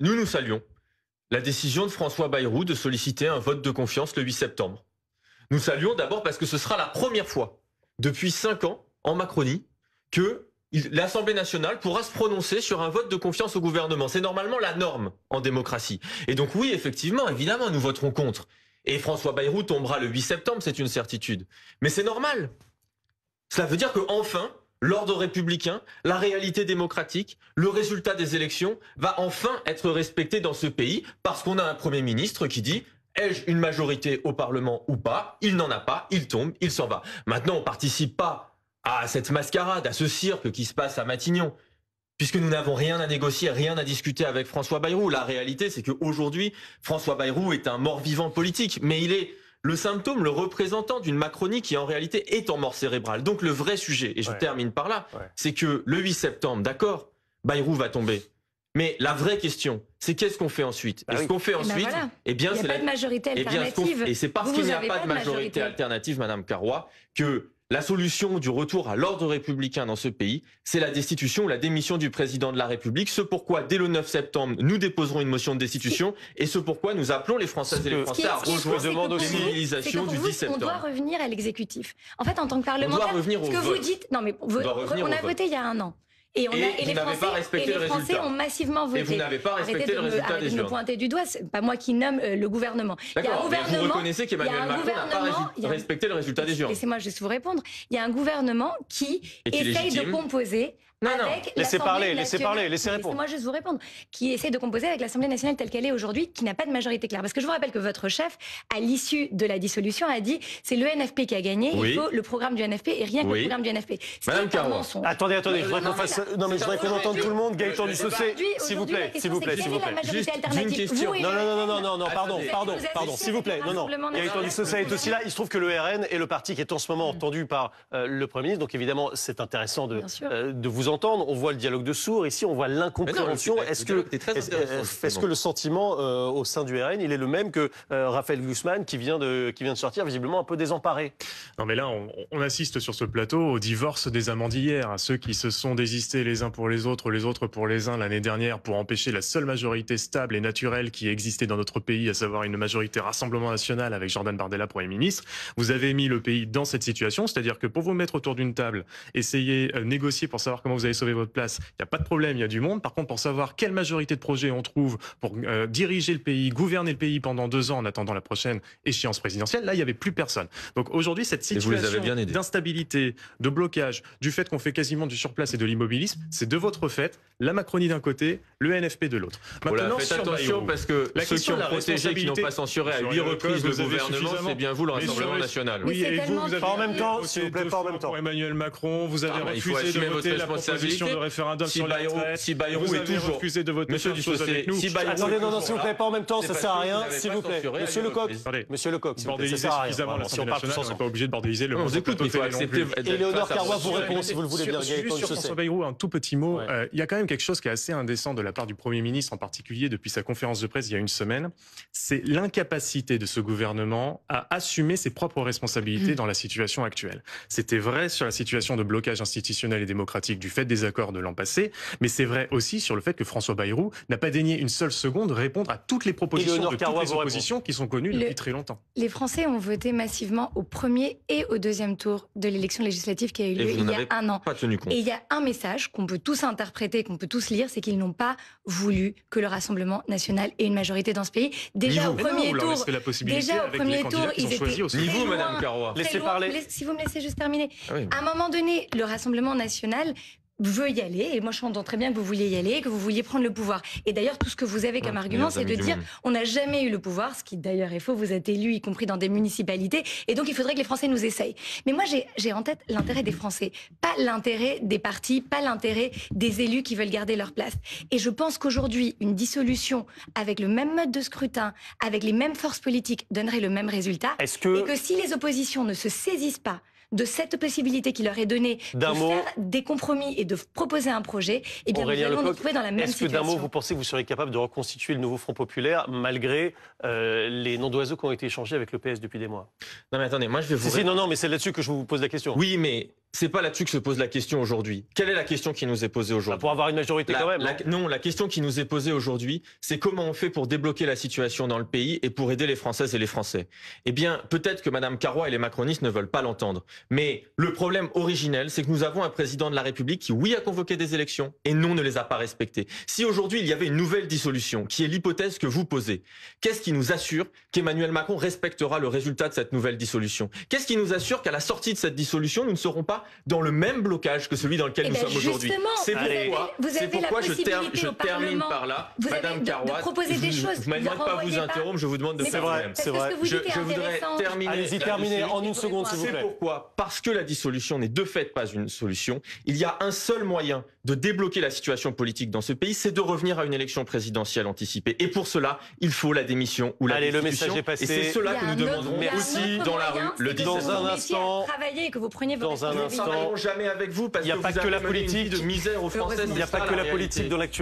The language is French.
nous saluons la décision de François Bayrou de solliciter un vote de confiance le 8 septembre. Nous saluons d'abord parce que ce sera la première fois depuis 5 ans en Macronie que l'Assemblée nationale pourra se prononcer sur un vote de confiance au gouvernement. C'est normalement la norme en démocratie. Et donc oui, effectivement, évidemment, nous voterons contre. Et François Bayrou tombera le 8 septembre, c'est une certitude. Mais c'est normal. Cela veut dire qu'enfin, l'ordre républicain, la réalité démocratique, le résultat des élections va enfin être respecté dans ce pays parce qu'on a un Premier ministre qui dit « ai-je une majorité au Parlement ou pas ?» Il n'en a pas, il tombe, il s'en va. Maintenant, on ne participe pas à cette mascarade, à ce cirque qui se passe à Matignon, puisque nous n'avons rien à négocier, rien à discuter avec François Bayrou. La réalité, c'est qu'aujourd'hui, François Bayrou est un mort-vivant politique, mais il est le symptôme, le représentant d'une Macronie qui en réalité est en mort cérébrale. Donc le vrai sujet, et je termine par là, c'est que le 8 septembre, d'accord, Bayrou va tomber. Mais la vraie question, c'est qu'est-ce qu'on fait ensuite? Et ce qu'on fait ensuite, eh bien, il n'y a pas de majorité alternative. Et c'est parce qu'il n'y a pas de majorité alternative, Madame Carrois, que la solution du retour à l'ordre républicain dans ce pays, c'est la destitution ou la démission du président de la République. Ce pourquoi, dès le 9 septembre, nous déposerons une motion de destitution et ce pourquoi nous appelons les Françaises et les Français à rejoindre les mobilisations du 10 septembre. On doit revenir à l'exécutif. En fait, en tant que parlementaire, ce que vous dites, non mais on a voté il y a 1 an. Et les Français ont massivement voté. Et vous n'avez pas respecté le résultat des urnes. Arrêtez de me pointer du doigt, c'est pas moi qui nomme le gouvernement. D'accord, mais vous reconnaissez qu'Emmanuel Macron n'a pas respecté le résultat des urnes. Laissez-moi juste vous répondre. Il y a un gouvernement qui essaye de composer avec laissez parler, laissez répondre. Laissez-moi juste vous répondre. Qui essaie de composer avec l'Assemblée nationale telle qu'elle est aujourd'hui, qui n'a pas de majorité claire. Parce que je vous rappelle que votre chef, à l'issue de la dissolution, a dit c'est le NFP qui a gagné, il faut le programme du NFP et rien que le programme du NFP. Madame Carrois. Attendez, je voudrais qu'on fasse... Non, mais je voudrais qu'on entende tout le monde. Gaëtan Dussocé, s'il vous plaît. Juste une question. Non, pardon, s'il vous plaît. Non. Gaëtan Dussocé est aussi là. Il se trouve que le RN est le parti qui est en ce moment entendu par le Premier ministre. Donc évidemment, c'est intéressant de vous entendre. On voit le dialogue de sourds. Ici, on voit l'incompréhension. Est-ce que le sentiment au sein du RN, il est le même que Raphaël Glucksmann qui vient de sortir, visiblement un peu désemparé? Non, mais là, on assiste sur ce plateau au divorce des amants d'hier, à ceux qui se sont désistés les uns pour les autres pour les uns l'année dernière pour empêcher la seule majorité stable et naturelle qui existait dans notre pays, à savoir une majorité Rassemblement national avec Jordan Bardella Premier ministre. Vous avez mis le pays dans cette situation, c'est-à-dire que pour vous mettre autour d'une table, essayer négocier pour savoir comment vous allez sauver votre place, il n'y a pas de problème, il y a du monde. Par contre, pour savoir quelle majorité de projet on trouve pour diriger le pays, gouverner le pays pendant 2 ans en attendant la prochaine échéance présidentielle, là, il n'y avait plus personne. Donc aujourd'hui, cette situation d'instabilité, de blocage, du fait qu'on fait quasiment du surplace et de l'immobilisme, c'est de votre fait, la Macronie d'un côté, le NFP de l'autre. Maintenant, faites attention parce que ceux qui ont protégé, qui n'ont pas censuré à 8 reprises le gouvernement, c'est bien vous, le Rassemblement national. Oui, et vous avez pas en même temps, s'il vous plaît, pas en même temps. Pour Emmanuel Macron, vous avez refusé de voter la proposition de référendum sur la retraite. Si Bayrou est toujours refusé de voter Monsieur Dussocé, avec nous. Attendez, non, s'il vous plaît, pas en même temps, ça sert à rien, s'il vous plaît. Monsieur Lecoq, ça sert à rien. Si on parle tous ensemble, on n'est pas obligé de bordéliser le monde. Écoute, il faut accepter. Éléonore Carrois vous répond si vous le voulez bien. Sur François Bayrou, un tout petit mot. Il y a quand même quelque chose qui est assez indécent de la part du Premier ministre, en particulier depuis sa conférence de presse il y a 1 semaine. C'est l'incapacité de ce gouvernement à assumer ses propres responsabilités dans la situation actuelle. C'était vrai sur la situation de blocage institutionnel et démocratique du fait des accords de l'an passé, mais c'est vrai aussi sur le fait que François Bayrou n'a pas daigné une seule seconde répondre à toutes les propositions de toutes les oppositions qui sont connues depuis très longtemps. Les Français ont voté massivement au premier et au deuxième tour de l'élection législative qui a eu lieu il y a 1 an. Et il y a un message qu'on peut tous interpréter, qu'on peut tous lire, c'est qu'ils n'ont pas voulu que le Rassemblement national ait une majorité dans ce pays. Déjà au premier tour, ils étaient ni vous, Madame Carrois. Laissez parler. Si vous me laissez juste terminer. À un moment donné, le Rassemblement national veut y aller, et moi je entends très bien que vous vouliez y aller, que vous vouliez prendre le pouvoir. Et d'ailleurs, tout ce que vous avez comme argument, c'est de dire on n'a jamais eu le pouvoir, ce qui d'ailleurs est faux, vous êtes élu, y compris dans des municipalités, et donc il faudrait que les Français nous essayent. Mais moi j'ai en tête l'intérêt des Français, pas l'intérêt des partis, pas l'intérêt des élus qui veulent garder leur place. Et je pense qu'aujourd'hui, une dissolution avec le même mode de scrutin, avec les mêmes forces politiques, donnerait le même résultat, et que si les oppositions ne se saisissent pas de cette possibilité qui leur est donnée de faire des compromis et de proposer un projet, eh bien nous allons nous trouver dans la même situation. Est-ce que d'un mot, vous pensez que vous serez capable de reconstituer le nouveau Front populaire malgré les noms d'oiseaux qui ont été échangés avec le PS depuis des mois? Non mais attendez, moi je vais vous... Non, mais c'est là-dessus que je vous pose la question. Oui, mais c'est pas là-dessus que se pose la question aujourd'hui. Quelle est la question qui nous est posée aujourd'hui? Pour avoir une majorité quand même. Non, la question qui nous est posée aujourd'hui, c'est comment on fait pour débloquer la situation dans le pays et pour aider les Françaises et les Français. Eh bien, peut-être que Mme Carrois et les macronistes ne veulent pas l'entendre. Mais le problème originel, c'est que nous avons un président de la République qui, oui, a convoqué des élections et non, ne les a pas respectées. Si aujourd'hui, il y avait une nouvelle dissolution, qui est l'hypothèse que vous posez, qu'est-ce qui nous assure qu'Emmanuel Macron respectera le résultat de cette nouvelle dissolution? Qu'est-ce qui nous assure qu'à la sortie de cette dissolution, nous ne serons pas dans le même blocage que celui dans lequel nous sommes aujourd'hui? C'est pourquoi je termine par là. Madame Carrois, vous m'avez pas à vous interrompre, je vous demande de faire de même. C'est vrai. Je voudrais terminer. Allez-y, terminez en une seconde, s'il vous plaît. C'est pourquoi, parce que la dissolution n'est de fait pas une solution, il y a un seul moyen de débloquer la situation politique dans ce pays, c'est de revenir à une élection présidentielle anticipée. Et pour cela, il faut la démission ou la destitution. Le message est passé. Et c'est cela que nous demanderons aussi dans la rue le 19 Dans un instant. Travailler, que vous preniez vos Dans un instant. Nous ne travaillerons jamais avec vous parce que vous avez mené une vie de misère aux Français. Il n'y a pas que la politique dans l'actualité.